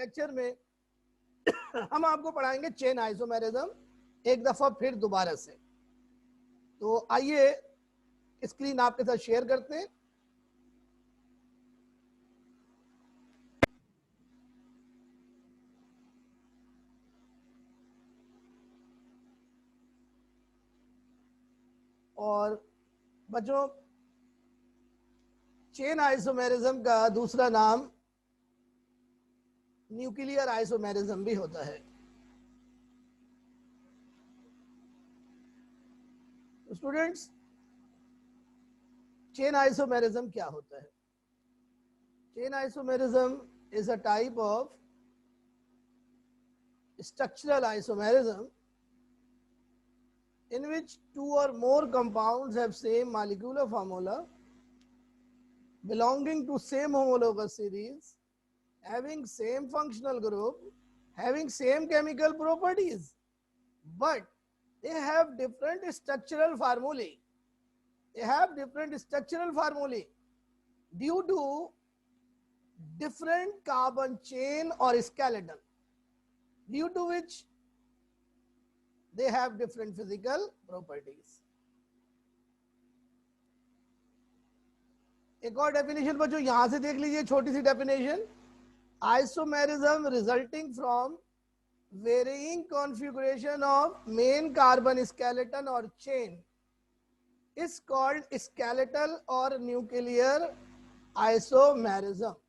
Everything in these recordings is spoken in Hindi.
लेक्चर में हम आपको पढ़ाएंगे चेन आइसोमेरिज्म एक दफा फिर दोबारा से। तो आइए स्क्रीन आपके साथ शेयर करते हैं। और बच्चों, चेन आइसोमेरिज्म का दूसरा नाम न्यूक्लियर आइसोमेरिज्म भी होता है। स्टूडेंट्स, चेन आइसोमेरिज्म क्या होता है? Chain isomerism is a type of structural isomerism in which two or more compounds have same molecular formula belonging to same homologous series, having same functional group, having same chemical properties, but they have different structural formulae. They have different structural formulae due to different carbon chain or skeleton, due to which they have different physical properties. एक और डेफिनेशन बच्चों यहां से देख लीजिए, छोटी सी definition. Isomerism resulting from varying configuration of main carbon skeleton or chain is called skeletal or nuclear isomerism।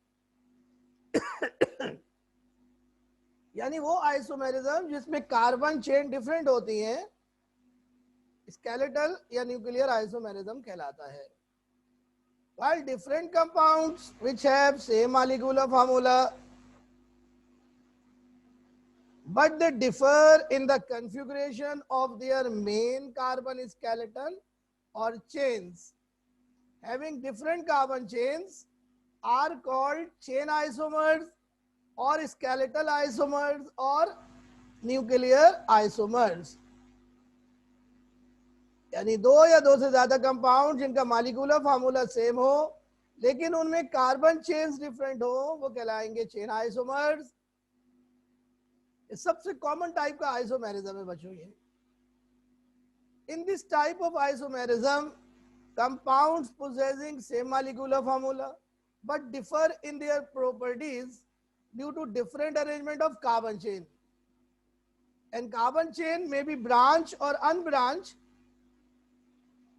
यानी वो आइसोमेरिज्म जिसमें कार्बन चेन डिफरेंट होती हैं, स्केलेटल या न्यूक्लियर आइसोमेरिज्म कहलाता है। While different compounds which have same molecular formula but they differ in the configuration of their main carbon skeleton or chains, having different carbon chains, are called chain isomers or skeletal isomers or nuclear isomers। यानी दो या दो से ज्यादा कंपाउंड जिनका मॉलिक्यूलर फार्मूला सेम हो लेकिन उनमें कार्बन चेन्स डिफरेंट हो, वो कहलाएंगे चेन आइसोमर्स। सबसे कॉमन टाइप का आइसोमेरिज्म है बच्चों ये। In this type of isomerism, compounds possessing same molecular formula but differ in their properties due to different arrangement of carbon chain, and carbon chain may be branch or unbranch,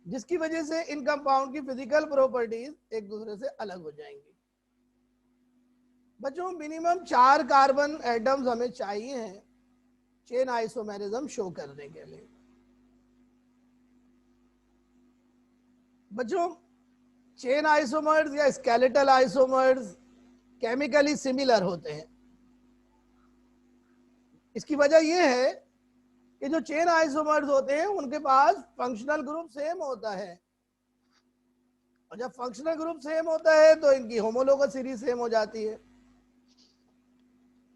जिसकी वजह से इन कंपाउंड की फिजिकल प्रॉपर्टीज एक दूसरे से अलग हो जाएंगी। बच्चों, मिनिमम 4 कार्बन एटम्स हमें चाहिए हैं चेन आइसोमेरिज्म शो करने के लिए। बच्चों, चेन आइसोमर्स या स्केलेटल आइसोमर्स केमिकली सिमिलर होते हैं। इसकी वजह यह है कि जो चेन आइसोमर्स होते हैं उनके पास फंक्शनल ग्रुप सेम होता है, और जब फंक्शनल ग्रुप सेम होता है तो इनकी होमोलोगस सीरीज सेम हो जाती है।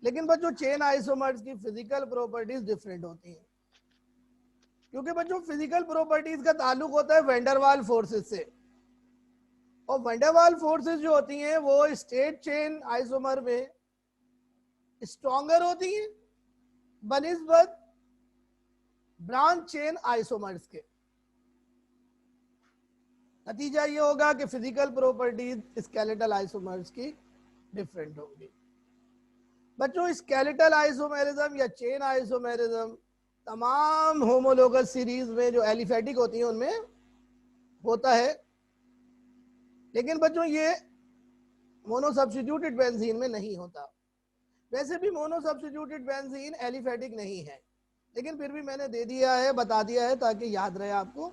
लेकिन बच्चों, चेन आइसोमर्स की फिजिकल प्रॉपर्टीज डिफरेंट होती हैं, क्योंकि बच्चों फिजिकल प्रॉपर्टीज का ताल्लुक होता है वैंडरवाल फोर्सेस से, और वैंडरवाल फोर्सेस जो होती हैं वो स्ट्रेट चेन आइसोमर में स्ट्रॉन्गर होती हैं बनिस्बत ब्रांच चेन आइसोमर्स के। नतीजा ये होगा कि फिजिकल प्रॉपर्टीज स्केलेटल आइसोमर्स की डिफरेंट होंगी। बच्चों, स्केलेटल आइसोमेरिज्म या चेन आइसोमेरिज्म तमाम होमोलोगस सीरीज में जो एलिफेटिक होती हैं उनमें होता है, लेकिन बच्चों ये मोनो सब्स्टिट्यूटेड बेंजीन में नहीं होता। वैसे भी मोनो सब्स्टिट्यूटेड बेंजीन एलिफेटिक नहीं है, लेकिन फिर भी मैंने दे दिया है, बता दिया है ताकि याद रहे आपको।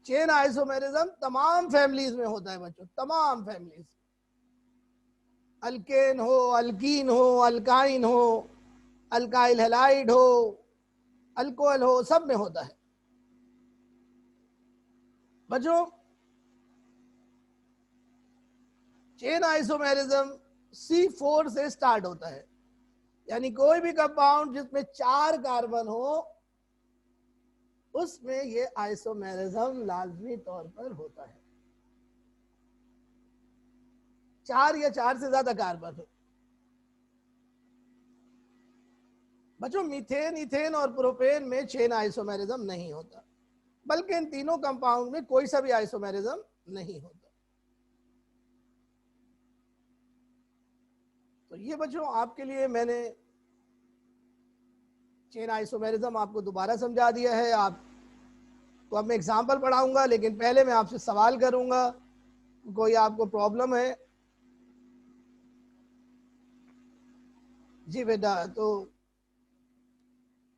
चेन आइसोमेरिज्म तमाम फैमिलीज में होता है बच्चों, तमाम फैमिलीज, अल्केन हो, अल्कीन हो, अल्काइन हो, अल्काइल हैलाइड हो, अल्कोहल हो, सब में होता है। बच्चों, चेन आइसोमेरिज्म C4 से स्टार्ट होता है, यानी कोई भी कंपाउंड जिसमें 4 कार्बन हो उसमें ये आइसोमेरिज्म लाजमी तौर पर होता है। 4 या 4 से ज्यादा कार्बन हो, बच्चों मीथेन, इथेन और प्रोपेन में चेन आइसोमेरिज्म नहीं होता, बल्कि इन तीनों कंपाउंड में कोई सा भी आइसोमेरिज्म नहीं होता। तो ये बच्चों आपके लिए मैंने चेन आइसोमेरिज्म आपको दोबारा समझा दिया है। आप तो अब मैं एग्जाम्पल पढ़ाऊंगा, लेकिन पहले मैं आपसे सवाल करूंगा, कोई आपको प्रॉब्लम है? जी बेटा, तो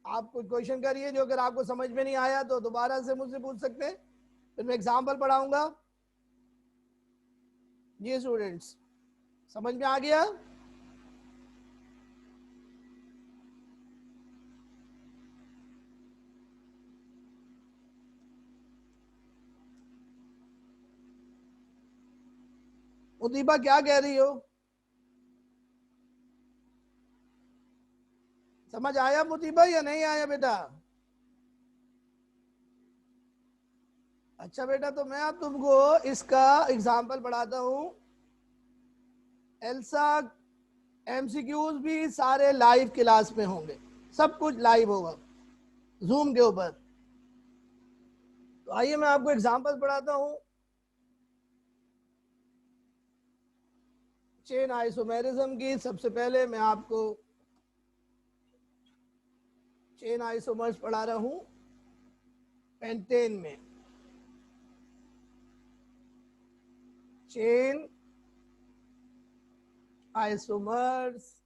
आप कोई क्वेश्चन करिए, जो अगर आपको समझ में नहीं आया तो दोबारा से मुझसे पूछ सकते हैं, फिर मैं एग्जाम्पल पढ़ाऊंगा। जी स्टूडेंट्स, समझ में आ गया? मुदीबा क्या कह रही हो? समझ आया मुदीबा या नहीं आया बेटा? अच्छा बेटा, तो मैं अब तुमको इसका एग्जाम्पल पढ़ाता हूँ। एल्सा एमसीक्यूज भी सारे लाइव क्लास में होंगे, सब कुछ लाइव होगा जूम के ऊपर। तो आइए मैं आपको एग्जाम्पल पढ़ाता हूँ। चेन आइसोमेरिज्म की सबसे पहले मैं आपको चेन आइसोमर्स पढ़ा रहा हूँ पेंटेन में। Chain isomers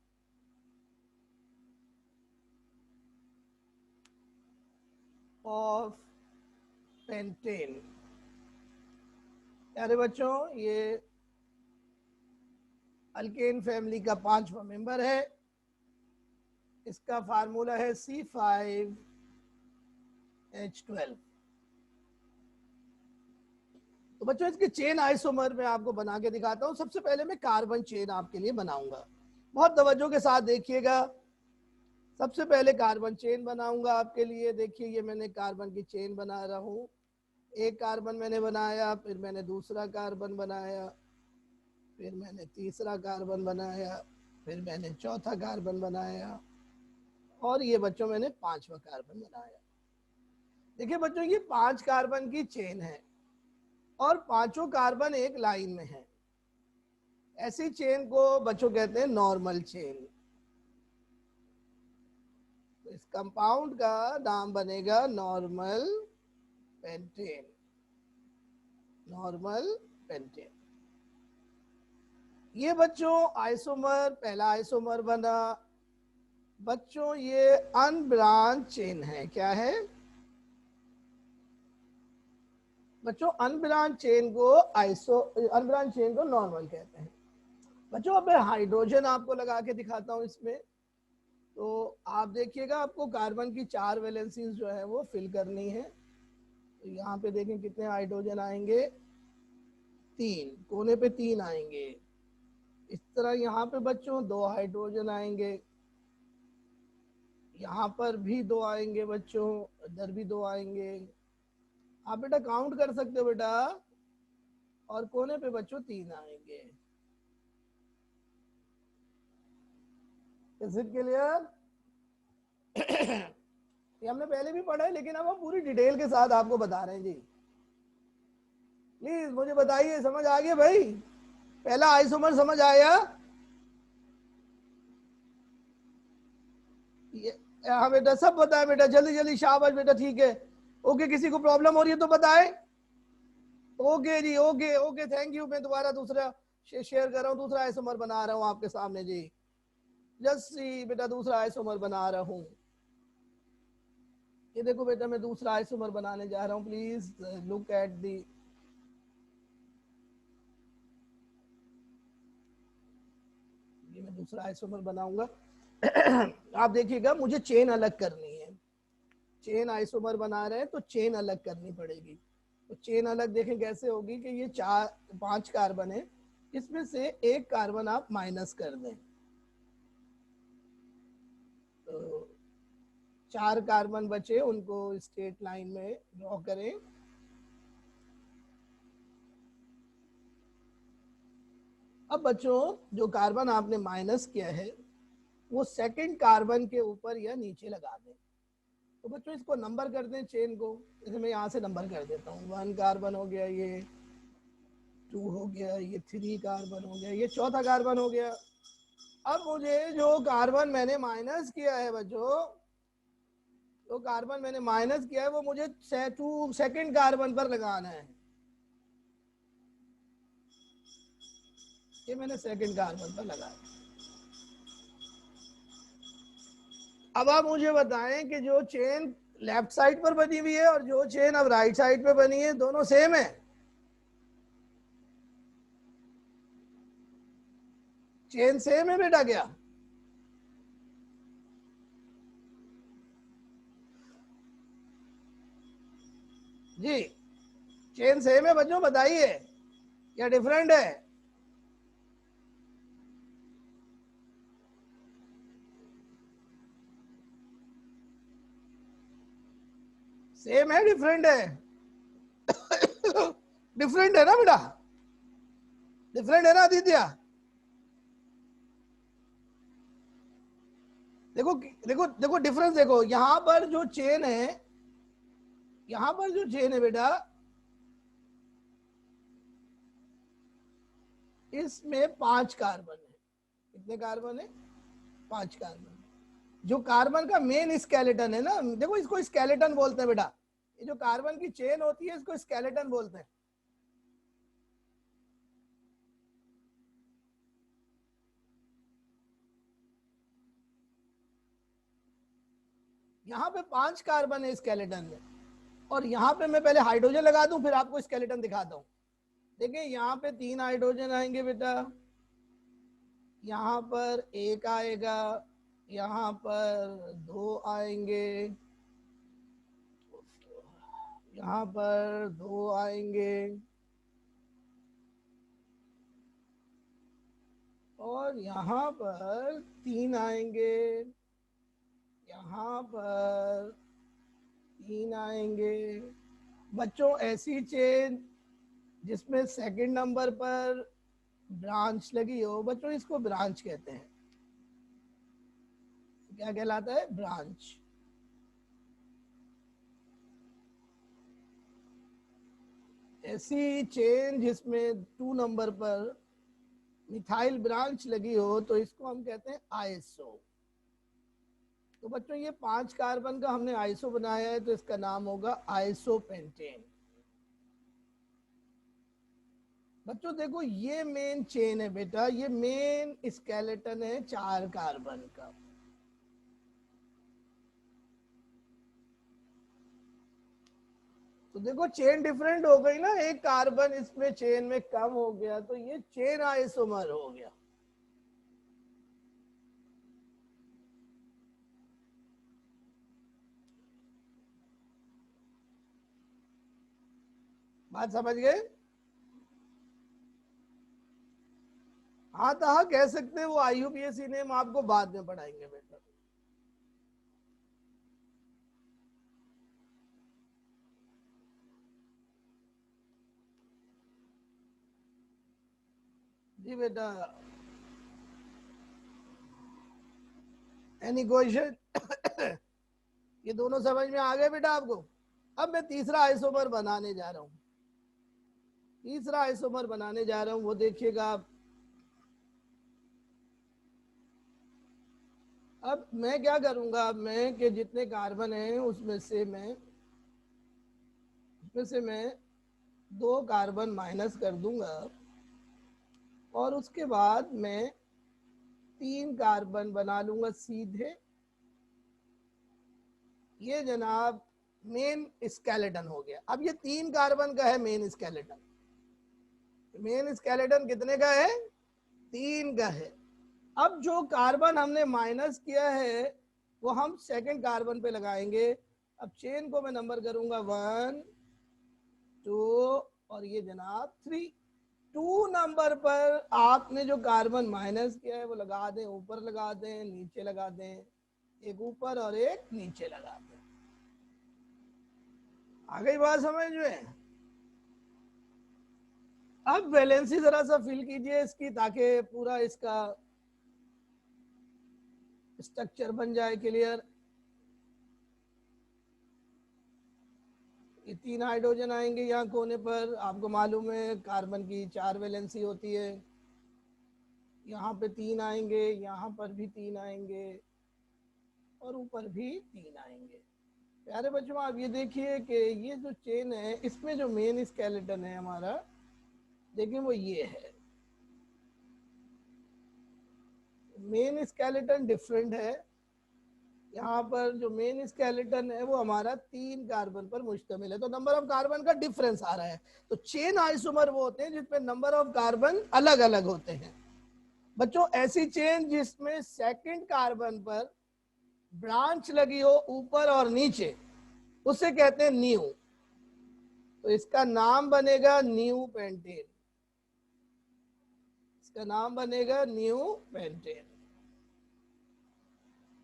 of pentane. प्यारे बच्चों, ये अल्केन फैमिली का 5वां मेंबर है। इसका फार्मूला है C5H12। तो बच्चों, इसके चेन आइसोमर में आपको बना के दिखाता हूं। सबसे पहले मैं कार्बन चेन आपके लिए बनाऊंगा, बहुत तवज्जो के साथ देखिएगा। सबसे पहले कार्बन चेन बनाऊंगा आपके लिए। देखिए, ये मैंने कार्बन की चेन बना रहा हूं। एक कार्बन मैंने बनाया, फिर मैंने दूसरा कार्बन बनाया, फिर मैंने तीसरा कार्बन बनाया, फिर मैंने चौथा कार्बन बनाया, और ये बच्चों मैंने 5वां कार्बन बनाया। देखिए बच्चों, ये 5 कार्बन की चेन है और पांचों कार्बन एक लाइन में है। ऐसी चेन को बच्चों कहते हैं नॉर्मल चेन। तो इस कंपाउंड का नाम बनेगा नॉर्मल पेंटेन। Normal pentane. ये बच्चों आइसोमर, पहला आइसोमर बना। बच्चों, ये अनब्रांच चेन है। क्या है बच्चों? अनब्रांच चेन को अनब्रांच चेन को नॉर्मल कहते हैं। बच्चों, अब मैं हाइड्रोजन आपको लगा के दिखाता हूं इसमें। तो आप देखिएगा, आपको कार्बन की 4 वैलेंसीज जो है वो फिल करनी है। तो यहाँ पे देखें कितने हाइड्रोजन आएंगे, 3 कोने पे 3 आएंगे। इस तरह यहाँ पे बच्चों 2 हाइड्रोजन आएंगे, यहाँ पर भी 2 आएंगे बच्चों, इधर भी 2 आएंगे। आप बेटा काउंट कर सकते हो बेटा। और कोने पे बच्चों 3 आएंगे। Is it clear? ये हमने पहले भी पढ़ा है, लेकिन अब हम पूरी डिटेल के साथ आपको बता रहे हैं जी। प्लीज मुझे बताइए, समझ आ गया भाई? पहला आइसोमर समझ आया? हाँ बेटा, सब बताए बेटा, जल्दी जल्दी, शाबाश बेटा, ठीक है। ओके, किसी को प्रॉब्लम हो रही है तो बताए। ओके जी, ओके ओके, थैंक यू। मैं दोबारा दूसरा शेयर कर रहा हूँ, दूसरा आइसोमर बना रहा हूँ आपके सामने जी। जस्ट बेटा, दूसरा आइसोमर बना रहा हूँ। ये देखो बेटा, मैं दूसरा आइसोमर बनाने जा रहा हूँ। Please look at the. ये मैं दूसरा आइसोमर बनाऊंगा। आप देखिएगा, मुझे चेन अलग करनी है। चेन आइसोमर बना रहे हैं तो चेन अलग करनी पड़ेगी। तो चेन अलग देखें कैसे होगी कि ये 5 कार्बन है, इसमें से एक कार्बन आप माइनस कर दें। तो 4 कार्बन बचे, उनको स्ट्रेट लाइन में ड्रॉ करें। अब बच्चों, जो कार्बन आपने माइनस किया है वो सेकंड कार्बन के ऊपर या नीचे लगा दें। तो बच्चों इसको नंबर कर दें चेन को, जैसे मैं यहाँ से नंबर कर देता हूँ, 1 कार्बन हो गया, ये 2 हो गया, ये 3 कार्बन हो गया, ये चौथा कार्बन हो गया। अब मुझे जो कार्बन मैंने माइनस किया है बच्चों, जो कार्बन मैंने माइनस किया है वो मुझे सेकंड कार्बन पर लगाना है। ये मैंने सेकंड कार्बन पर लगाया। अब आप मुझे बताएं कि जो चेन लेफ्ट साइड पर बनी हुई है और जो चेन अब राइट साइड पे बनी है, दोनों सेम है? चेन सेम है बेटा क्या? जी, चेन सेम है बच्चों, बताइए, या डिफरेंट है? सेम है डिफरेंट है? डिफरेंट है ना बेटा? डिफरेंट है ना आदित्य? देखो देखो देखो डिफरेंस देखो, यहां पर जो चेन है, यहां पर जो चेन है बेटा, इसमें 5 कार्बन है। कितने कार्बन है? 5 कार्बन। जो कार्बन का मेन स्केलेटन है ना, देखो इसको स्केलेटन बोलते हैं बेटा, ये जो कार्बन की चेन होती है इसको स्केलेटन बोलते हैं। यहाँ पे 5 कार्बन है स्केलेटन में, और यहाँ पे मैं पहले हाइड्रोजन लगा दूं फिर आपको स्केलेटन दिखाता हूँ। देखिए यहाँ पे 3 हाइड्रोजन आएंगे बेटा, यहाँ पर 1 आएगा, यहाँ पर 2 आएंगे, यहाँ पर 2 आएंगे, और यहाँ पर 3 आएंगे, यहाँ पर 3 आएंगे। बच्चों ऐसी चेन जिसमें सेकंड नंबर पर ब्रांच लगी हो, बच्चों इसको ब्रांच कहते हैं। क्या कहलाता है? ब्रांच। ऐसी चेन जिसमें 2 नंबर पर मिथाइल ब्रांच लगी हो तो इसको हम कहते हैं आइसो। तो बच्चों ये 5 कार्बन का हमने आइसो बनाया है, तो इसका नाम होगा आइसोपेंटेन। बच्चों देखो ये मेन चेन है बेटा, ये मेन स्केलेटन है 4 कार्बन का। तो देखो चेन डिफरेंट हो गई ना, एक कार्बन इसमें चेन में कम हो गया, तो ये चेन आइसोमर हो गया। बात समझ गए? हाँ तो हाँ कह सकते हैं, वो IUPAC नेम आपको बाद में पढ़ाएंगे बेटा। जी बेटा, एनी क्वेश्चन? ये दोनों समझ में आ गए बेटा आपको? अब मैं तीसरा आइसोमर बनाने जा रहा हूँ। तीसरा आइसोमर बनाने जा रहा हूँ, वो देखिएगा आप। अब मैं क्या करूंगा, अब मैं कि जितने कार्बन हैं उसमें से मैं 2 कार्बन माइनस कर दूंगा, और उसके बाद मैं 3 कार्बन बना लूंगा सीधे। ये जनाब मेन स्केलेटन हो गया। अब ये 3 कार्बन का है मेन स्केलेटन। मेन स्केलेटन कितने का है? 3 का है। अब जो कार्बन हमने माइनस किया है वो हम सेकंड कार्बन पे लगाएंगे। अब चेन को मैं नंबर करूंगा 1 2 और ये जनाब 3। 2 नंबर पर आपने जो कार्बन माइनस किया है वो लगा दें, ऊपर लगा दें, नीचे लगा दें, एक ऊपर और एक नीचे लगा दें। आ गई बात समझ में? अब वैलेंसी जरा सा फिल कीजिए इसकी, ताकि पूरा इसका स्ट्रक्चर बन जाए क्लियर। ये 3 हाइड्रोजन आएंगे यहाँ कोने पर, आपको मालूम है कार्बन की 4 वैलेंसी होती है। यहाँ पे 3 आएंगे, यहाँ पर भी 3 आएंगे और ऊपर भी 3 आएंगे। प्यारे बच्चों आप ये देखिए कि ये जो चेन है इसमें जो मेन स्केलेटन है हमारा, देखिए वो ये है। मेन स्केलेटन डिफरेंट है। यहाँ पर जो मेन स्केलेटन है वो हमारा 3 कार्बन पर मुश्तमिल है, तो नंबर ऑफ कार्बन का डिफरेंस आ रहा है। तो चेन आइसोमर वो होते हैं जिसमें नंबर ऑफ कार्बन अलग अलग होते हैं। बच्चों ऐसी चेन जिसमें सेकंड कार्बन पर ब्रांच लगी हो ऊपर और नीचे, उसे कहते हैं न्यू। तो इसका नाम बनेगा न्यू पेंटेन, इसका नाम बनेगा न्यू पेंटेन।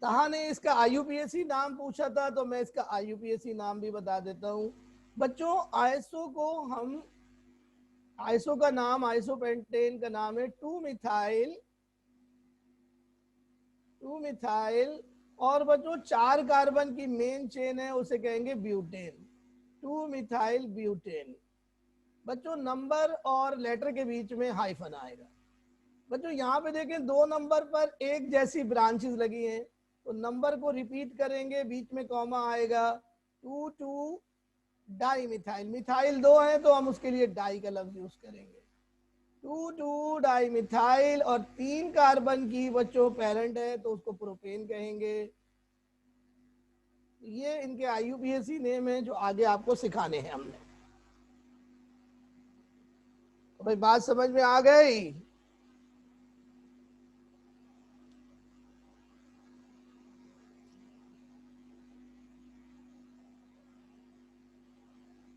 तहा ने इसका आईयूपीएसी नाम पूछा था तो मैं इसका आईयूपीएसी नाम भी बता देता हूं। बच्चों आइसो को हम, आइसो का नाम, आइसो पेंटेन का नाम है 2 मिथाइल। और बच्चों 4 कार्बन की मेन चेन है उसे कहेंगे ब्यूटेन, 2 मिथाइल ब्यूटेन। बच्चों नंबर और लेटर के बीच में हाइफन आएगा। बच्चों यहाँ पे देखें 2 नंबर पर एक जैसी ब्रांचेस लगी हैं, तो नंबर को रिपीट करेंगे, बीच में कॉमा आएगा। 2 डाई मिथाइल, मिथाइल 2 है तो हम उसके लिए डाई का लफ्ज यूज करेंगे। 2 डाई मिथाइल। और 3 कार्बन की बच्चों पेरेंट है तो उसको प्रोपेन कहेंगे। ये इनके आईयूपीएसी नेम है जो आगे आपको सिखाने हैं हमने। तो भाई बात समझ में आ गई?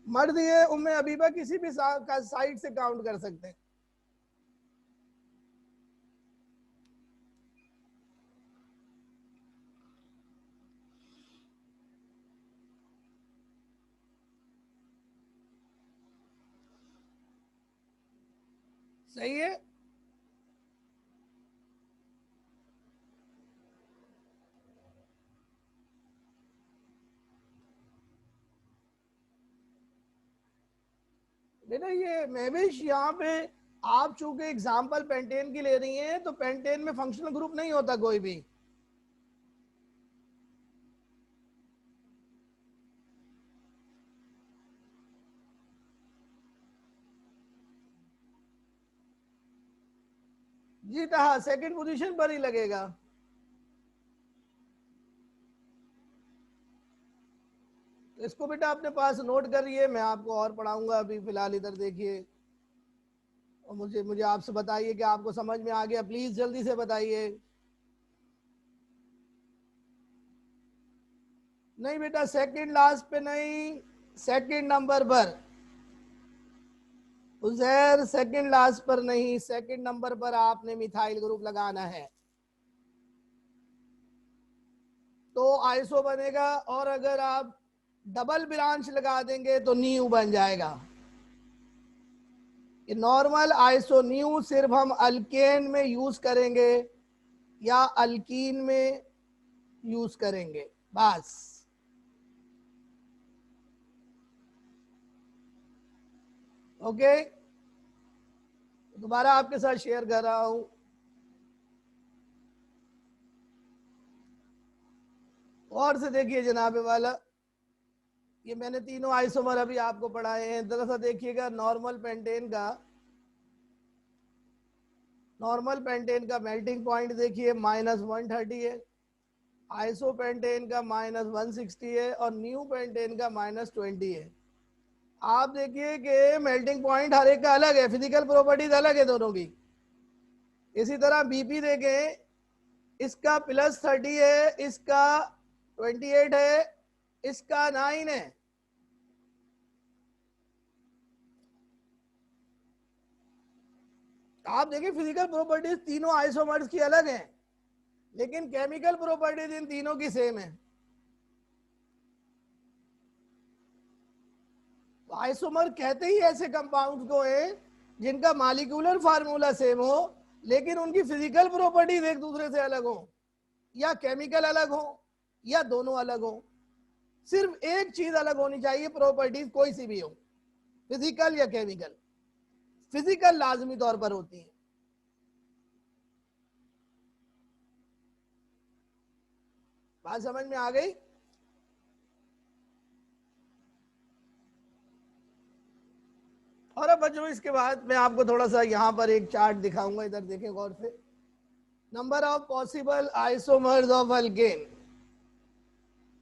मर्द ये उम्मे हबीबा किसी भी साइड से काउंट कर सकते हैं। सही है। बेटा ये महविश यहाँ पे आप चूंकि एग्जाम्पल पेंटेन की ले रही हैं तो पेंटेन में फंक्शनल ग्रुप नहीं होता कोई भी। जी हाँ सेकंड पोजीशन पर ही लगेगा। इसको बेटा अपने पास नोट करिए, मैं आपको और पढ़ाऊंगा। अभी फिलहाल इधर देखिए और मुझे मुझे आपसे बताइए कि आपको समझ में आ गया, प्लीज जल्दी से बताइए। नहीं बेटा सेकंड लास्ट पे नहीं, सेकंड नंबर पर। उजैर सेकंड लास्ट पर नहीं, सेकंड नंबर पर आपने मिथाइल ग्रुप लगाना है तो आइसो बनेगा। और अगर आप डबल ब्रांच लगा देंगे तो न्यू बन जाएगा। ये नॉर्मल आइसो न्यू सिर्फ हम अल्केन में यूज करेंगे या अल्कीन में यूज करेंगे बस। ओके दोबारा आपके साथ शेयर कर रहा हूं। और से देखिए जनाबे वाला, ये मैंने तीनों आइसोमर अभी आपको पढ़ाए हैं। जरा सा देखिएगा नॉर्मल पेंटेन का मेल्टिंग पॉइंट देखिए -130 है, आइसो पेंटेन का -160 है और न्यू पेंटेन का -20 है। आप देखिए कि मेल्टिंग पॉइंट हर एक का अलग है, फिजिकल प्रॉपर्टीज अलग है दोनों की। इसी तरह बीपी देखें, इसका +30 है, इसका 28 है, इसका 9 है। आप देखिए फिजिकल प्रॉपर्टीज तीनों आइसोमर्स की अलग हैं, लेकिन केमिकल प्रॉपर्टीज इन तीनों की सेम है। आइसोमर कहते ही ऐसे कंपाउंड्स को है जिनका मॉलिक्यूलर फार्मूला सेम हो लेकिन उनकी फिजिकल प्रॉपर्टीज एक दूसरे से अलग हो। या केमिकल अलग हो या दोनों अलग हो, सिर्फ एक चीज अलग होनी चाहिए, प्रॉपर्टीज कोई सी भी हो, फिजिकल या केमिकल। फिजिकल लाजमी तौर पर होती है। बात समझ में आ गई? और अब बच्चों इसके बाद मैं आपको थोड़ा सा यहां पर एक चार्ट दिखाऊंगा, इधर देखें गौर से। Number of possible isomers of alkane.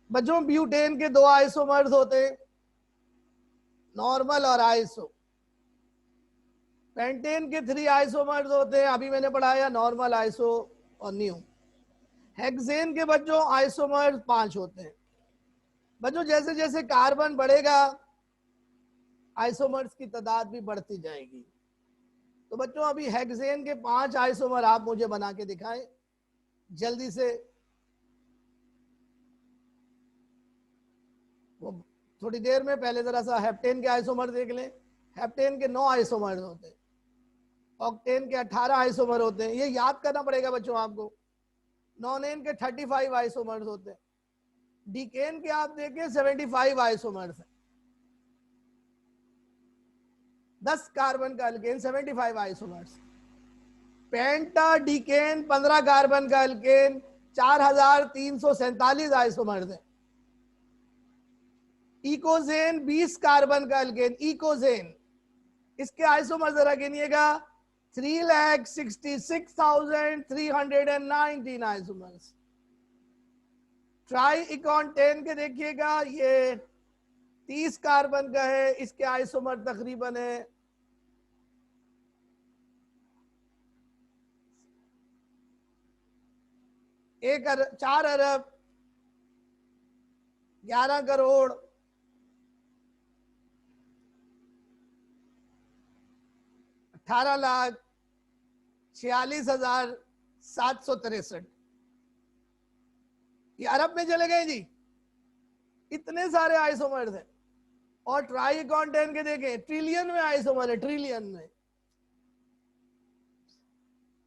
बच्चों ब्यूटेन के दो आइसोमर्स होते हैं, नॉर्मल और आइसो। पेंटेन के 3 आइसोमर्स होते हैं, अभी मैंने पढ़ाया, नॉर्मल, आइसो और न्यू। हेक्सेन के बच्चों आइसोमर्स 5 होते हैं। बच्चों जैसे जैसे कार्बन बढ़ेगा आइसोमर्स की तादाद भी बढ़ती जाएगी। तो बच्चों अभी हेक्सेन के 5 आइसोमर आप मुझे बना के दिखाएं जल्दी से। वो थोड़ी देर में, पहले जरा सा हेप्टेन के आइसोमर देख लें। हेप्टेन के 9 आइसोमर होते हैं, ऑक्टेन के 18 आइसोमर होते हैं, ये याद करना पड़ेगा बच्चों आपको। नॉनेन के 35 आइसोमर्स होते हैं। डीकेन के आप देखें 75 आइसोमर्स है। 10 कार्बन का अल्केन, 75 आइसोमर्स। पेंटा डीकेन 15 कार्बन का अल्केन, 4347 आइसोमर्स है। इकोजेन 20 कार्बन का अल्केन, इकोजेन, इसके आइसोमर जरा गिनिएगा, 3,66,319 आइसोमर्स। ट्राई इकॉन 10 के देखिएगा, ये 30 कार्बन का है, इसके आइसोमर तकरीबन है 4 अरब 11 करोड़ 18,46,763। ये अरब में चले गए जी, इतने सारे आइसोमर्स हैं। और ट्राई कॉन्टेंट के देखें, ट्रिलियन में आइसोमर है, ट्रिलियन में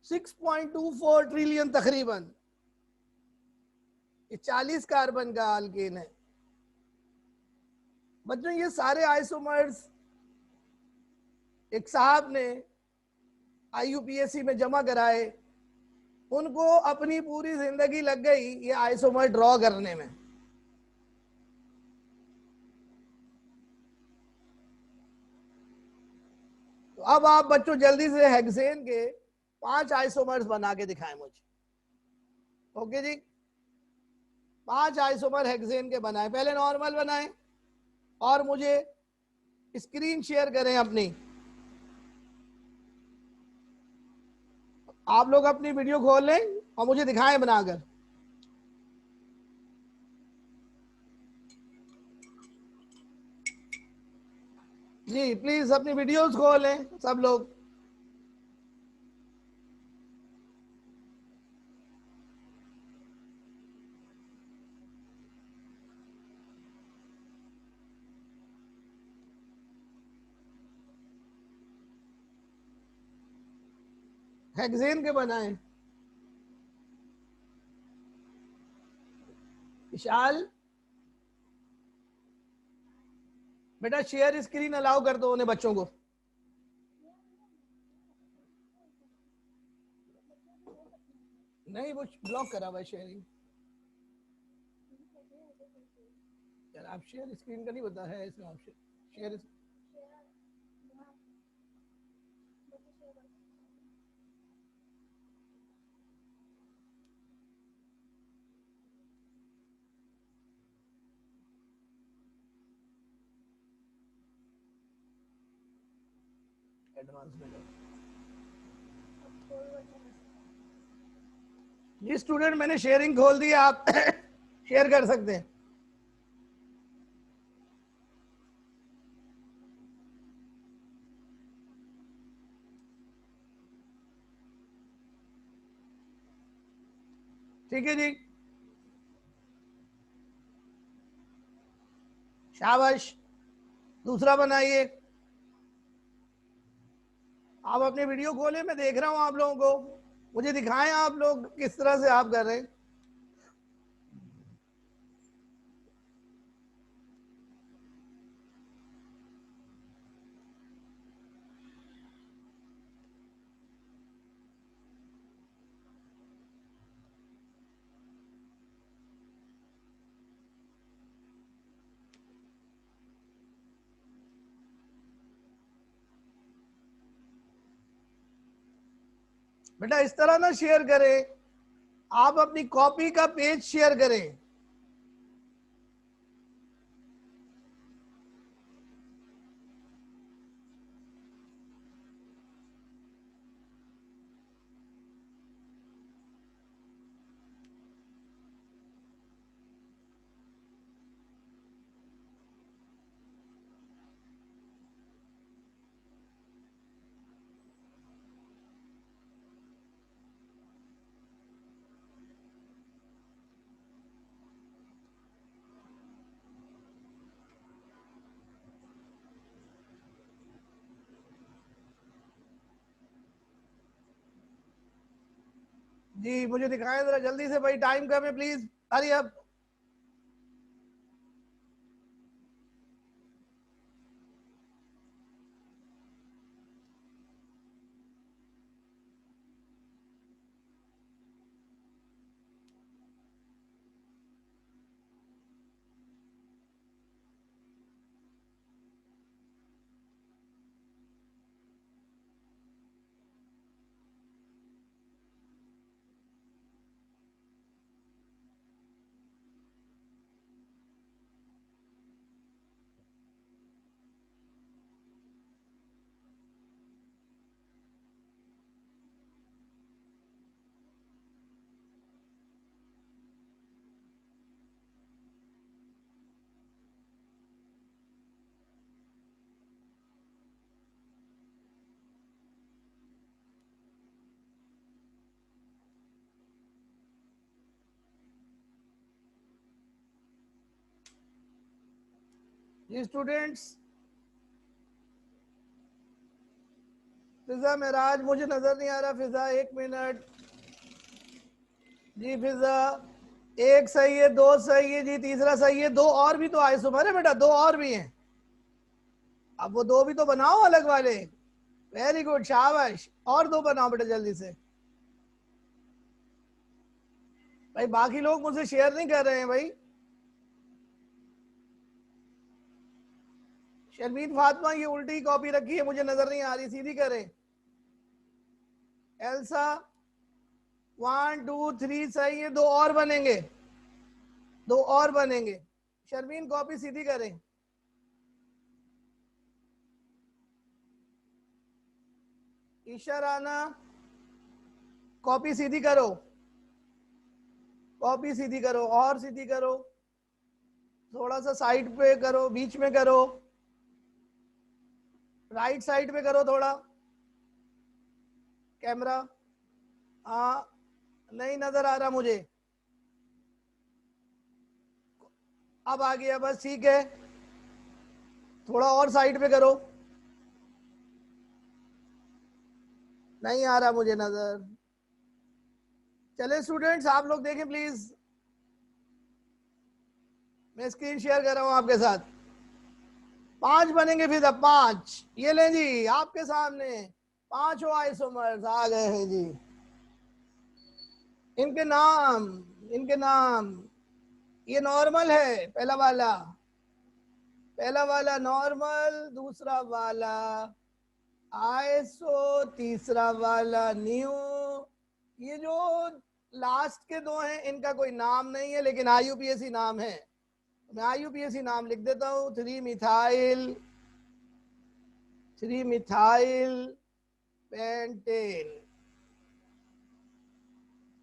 6.24 ट्रिलियन तकरीबन। ये 40 कार्बन का अल्केन है। बच्चों ये सारे आइसोमर्स एक साहब ने IUPAC में जमा कराए, उनको अपनी पूरी जिंदगी लग गई ये आइसोमर ड्रॉ करने में। तो अब आप बच्चों जल्दी से हेक्सेन के 5 आइसोमर्स बना के दिखाएं मुझे। ओके जी, 5 आइसोमर हेक्सेन के बनाए, पहले नॉर्मल बनाएं और मुझे स्क्रीन शेयर करें अपनी। आप लोग अपनी वीडियो खोल लें और मुझे दिखाएं बनाकर। जी प्लीज अपनी वीडियोस खोलें सब लोग। हेक्सेन के बनाए। विशाल बेटा शेयर स्क्रीन अलाउ कर दो उन्हें बच्चों को। नहीं वो ब्लॉक करा हुआ है शेयरिंग। यार आप शेयर स्क्रीन का नहीं पता है, इसमें आप शेयर एडवांस में जाओ। जी स्टूडेंट मैंने शेयरिंग खोल दी, आप शेयर कर सकते हैं। ठीक है जी, शाबाश। दूसरा बनाइए। आप अपनी वीडियो खोले, मैं देख रहा हूं आप लोगों को, मुझे दिखाएं आप लोग किस तरह से आप कर रहे हैं। बेटा इस तरह ना शेयर करें, आप अपनी कॉपी का पेज शेयर करें। जी मुझे दिखाएं जरा जल्दी से भाई, टाइम कम है, प्लीज हरी अप। जी स्टूडेंट्स, फिजा मेराज मुझे नजर नहीं आ रहा, फिजा एक मिनट। जी फिजा एक सही है, दो सही है जी, तीसरा सही है, दो और भी तो आइसोमर है बेटा, दो और भी हैं। अब वो दो भी तो बनाओ अलग वाले। वेरी गुड, शाबाश, और दो बनाओ बेटा जल्दी से। भाई बाकी लोग मुझसे शेयर नहीं कर रहे हैं भाई। शर्मीन फातिमा ये उल्टी कॉपी रखी है, मुझे नजर नहीं आ रही, सीधी करें। एल्सा 1 2 3 सही है, दो और बनेंगे, दो और बनेंगे। शर्मीन कॉपी सीधी करें। ईशा राना कॉपी सीधी करो, कॉपी सीधी करो, और सीधी करो, थोड़ा सा साइड पे करो, बीच में करो, राइट साइड पे करो थोड़ा कैमरा। हाँ नहीं नजर आ रहा मुझे, अब आ गया, बस ठीक है, थोड़ा और साइड पे करो, नहीं आ रहा मुझे नजर। चले स्टूडेंट्स आप लोग देखें प्लीज, मैं स्क्रीन शेयर कर रहा हूं आपके साथ। पांच बनेंगे फिर, अब पांच, ये लें जी आपके सामने पांचों आइसोमर्स आ गए हैं जी। इनके नाम, इनके नाम, ये नॉर्मल है, पहला वाला, पहला वाला नॉर्मल, दूसरा वाला आईएसओ, तीसरा वाला न्यू। ये जो लास्ट के दो हैं इनका कोई नाम नहीं है, लेकिन आईयूपीएसी नाम है। मैं आईयूपीएसी नाम लिख देता हूं, 3 मिथाइल पेंटेन।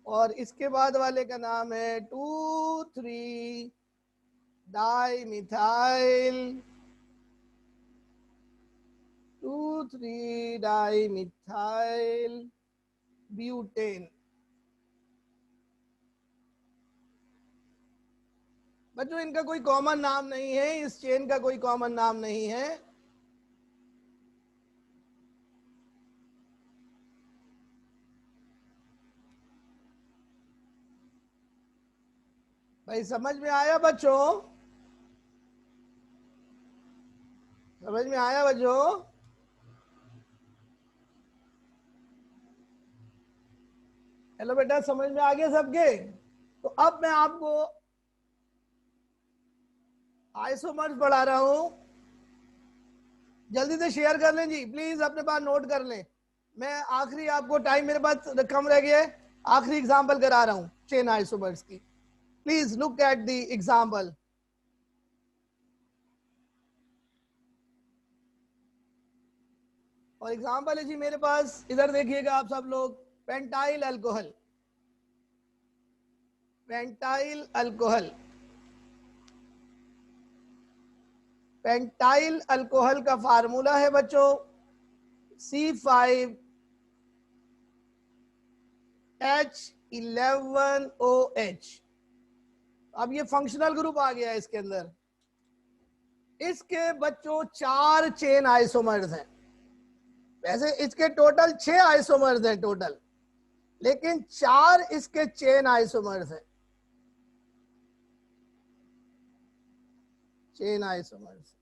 और इसके बाद वाले का नाम है 2,3 di methyl, 2,3 di methyl butane. बच्चों इनका कोई कॉमन नाम नहीं है, इस चेन का कोई कॉमन नाम नहीं है। भाई समझ में आया बच्चों, समझ में आया बच्चों? हेलो बेटा, समझ में आ गया सबके? तो अब मैं आपको आइसोमर्स पढ़ा रहा हूं, जल्दी से शेयर कर लें जी प्लीज, अपने पास नोट कर लें। मैं आखिरी आपको टाइम मेरे पास कम रह गया है, आखिरी एग्जांपल करा रहा हूं चेन आइसोमर्स की। Please look at the example. और एग्जांपल है जी मेरे पास, इधर देखिएगा आप सब लोग, pentyl alcohol. Pentyl alcohol, pentyl alcohol का फार्मूला है बच्चों C5H11OH। अब ये फंक्शनल ग्रुप आ गया है इसके अंदर। इसके बच्चों 4 चेन आइसोमर्स हैं। वैसे इसके टोटल 6 आइसोमर्स हैं टोटल, लेकिन 4 इसके चेन आइसोमर्स हैं। चेन आइसोमर्स,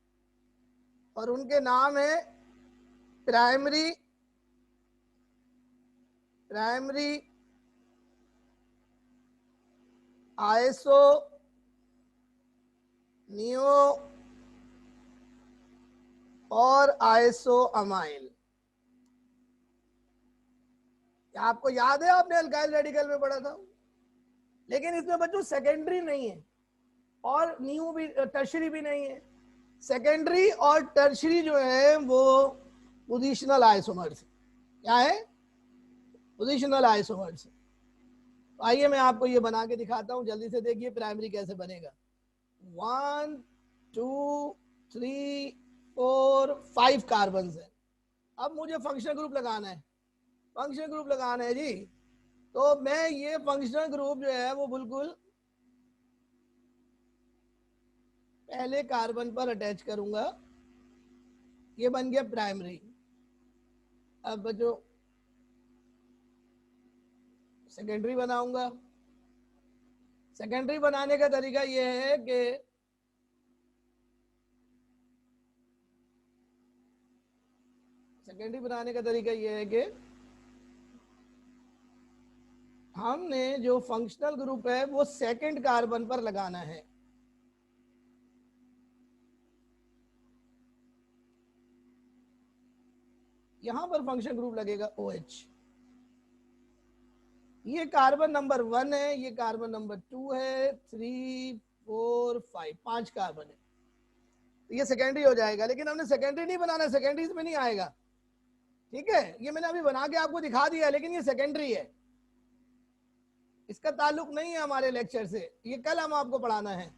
और उनके नाम है प्राइमरी, प्राइमरी आइसो नियो और आइसो अमाइल। आपको याद है आपने अल्काइल रेडिकल में पढ़ा था, लेकिन इसमें बच्चों सेकेंडरी नहीं है और न्यू भी, टर्शरी भी नहीं है। सेकेंडरी और टर्शरी जो है वो पोजिशनल आइसोमर्स। क्या है? Positional isomers. आइए मैं आपको ये बना के दिखाता हूं, जल्दी से देखिए प्राइमरी कैसे बनेगा। 1 2 3 4 5 कार्बन है। अब मुझे फंक्शनल ग्रुप लगाना है, फंक्शनल ग्रुप लगाना है जी। तो मैं ये फंक्शनल ग्रुप जो है वो बिल्कुल पहले कार्बन पर अटैच करूंगा। ये बन गया प्राइमरी। अब जो सेकेंडरी बनाऊंगा, सेकेंडरी बनाने का तरीका ये है कि सेकेंडरी बनाने का तरीका ये है कि हमने जो फंक्शनल ग्रुप है वो सेकंड कार्बन पर लगाना है। यहां पर फंक्शनल ग्रुप लगेगा OH। ये कार्बन नंबर 1 है, ये कार्बन नंबर 2 है, 3 4 5, 5 कार्बन है। तो ये सेकेंडरी हो जाएगा, लेकिन हमने सेकेंडरी नहीं बनाना, सेकेंडरी इसमें नहीं आएगा। ठीक है, ये मैंने अभी बना के आपको दिखा दिया, लेकिन ये सेकेंडरी है, इसका ताल्लुक नहीं है हमारे लेक्चर से, ये कल हम आपको पढ़ाना है।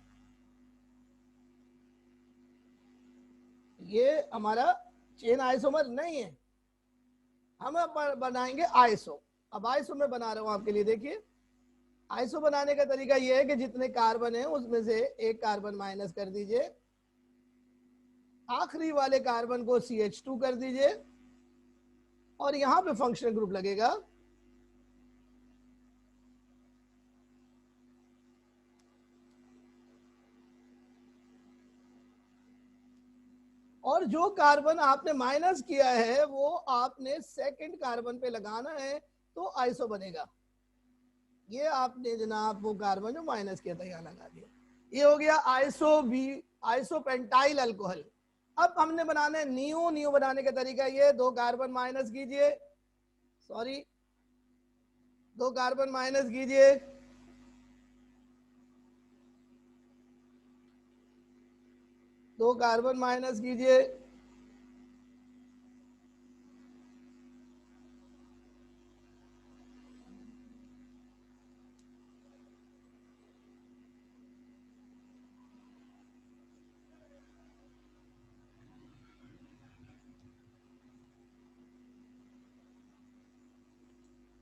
ये हमारा चेन आइसोमर नहीं है, हम बनाएंगे आइसो। अब आइसो में बना रहा हूं आपके लिए, देखिए आइसो बनाने का तरीका यह है कि जितने कार्बन है उसमें से एक कार्बन माइनस कर दीजिए, आखिरी वाले कार्बन को CH2 कर दीजिए, और यहां पे फंक्शनल ग्रुप लगेगा। और जो कार्बन आपने माइनस किया है वो आपने सेकंड कार्बन पे लगाना है, तो आइसो बनेगा। ये आपने जनाब वो कार्बन जो माइनस किया था यहाँ लगा दिया, ये हो गया iso B, iso pentyl alcohol. अब हमने बनाना है नियो। नियो बनाने का तरीका ये, 2 कार्बन माइनस कीजिए, सॉरी 2 कार्बन माइनस कीजिए, दो कार्बन माइनस कीजिए,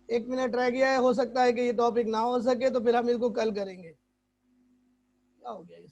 एक मिनट रह गया है, हो सकता है कि ये टॉपिक ना हो सके, तो फिर हम इसको कल करेंगे। क्या हो गया?